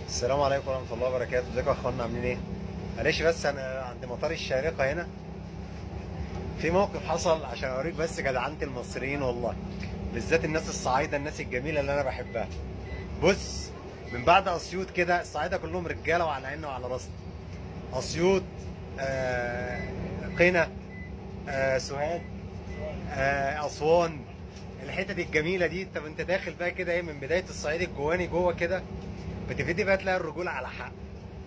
السلام عليكم ورحمة الله وبركاته، ازيكم يا اخوانا عاملين ايه؟ معلش بس انا عند مطار الشارقة هنا في موقف حصل عشان اوريك بس جدعنة المصريين والله، بالذات الناس الصعايدة الناس الجميلة اللي انا بحبها. بص، من بعد اسيوط كده الصعايدة كلهم رجالة وعلى عيننا وعلى راسنا. اسيوط، آه، قنا، سوهاج، اسوان، الحتت الجميلة دي. طب انت داخل بقى كده ايه من بداية الصعيد الجواني جوه كده، بتبتدي بقى تلاقي الرجولة على حق.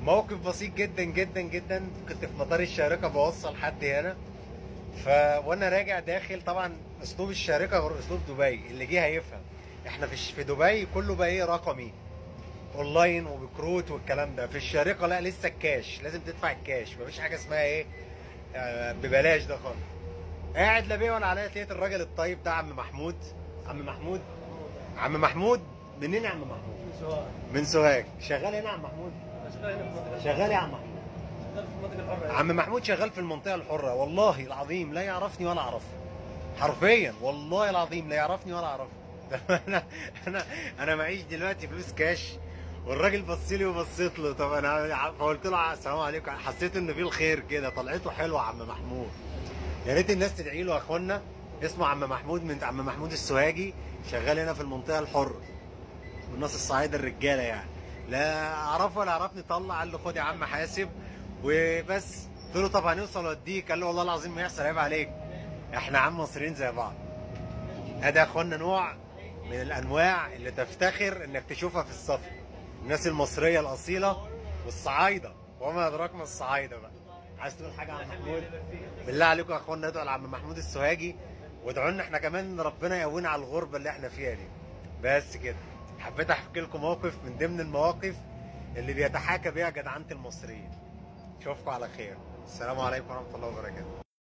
موقف بسيط جدا جدا جدا، كنت في مطار الشارقة بوصل حد هنا، وانا راجع داخل، طبعا اسلوب الشارقة غير اسلوب دبي، اللي جه هيفهم. احنا في دبي كله بقى ايه، رقمي، اونلاين وبكروت والكلام ده. في الشارقة لا، لسه الكاش، لازم تدفع الكاش، مفيش حاجة اسمها ايه، ببلاش ده خالص. قاعد لا بيه ولا عليا، لقيت الراجل الطيب ده عم محمود. عم محمود، عم محمود، منين يا عم محمود؟ من سواء. من سوهاج. شغال هنا يا عم محمود؟ انا شغال هنا في المنطقه. شغال يا عم محمود؟ شغال في المنطقه الحره. عم محمود شغال في المنطقة الحرة، والله العظيم لا يعرفني ولا أعرفه. حرفيا والله العظيم لا يعرفني ولا أعرفه. أنا أنا أنا معيش دلوقتي فلوس كاش، والراجل بص لي وبصيت له. طب أنا فقلت له السلام عليكم، حسيت إن في الخير كده، طلعته حلوة عم محمود. يا ريت الناس تدعي له يا إخوانا. اسمه عم محمود، من عم محمود السوهاجي، شغال هنا في المنطقة الحرة، من الناس الصعايدة الرجالة يعني. لا اعرفه ولا عرفني. طلع قال له خد يا عم حاسب وبس. قلت له طب هنوصل واديك؟ قال له والله العظيم ما يحصل، عيب عليك، احنا عم مصريين زي بعض. ادي يا اخوانا نوع من الانواع اللي تفتخر انك تشوفها في السفر، الناس المصريه الاصيله والصعايده، وما ادراك ما الصعايده بقى. عايز تقول حاجه يا عم محمود؟ بالله عليكم يا اخوانا ادعوا لعم محمود السوهاجي، وادعوا لنا احنا كمان ان ربنا يقوينا على الغربه اللي احنا فيها دي. بس كده، حبيت احكي لكم موقف من ضمن المواقف اللي بيتحاكى بيها جدعنه المصريين. اشوفكم على خير، السلام عليكم ورحمه الله وبركاته.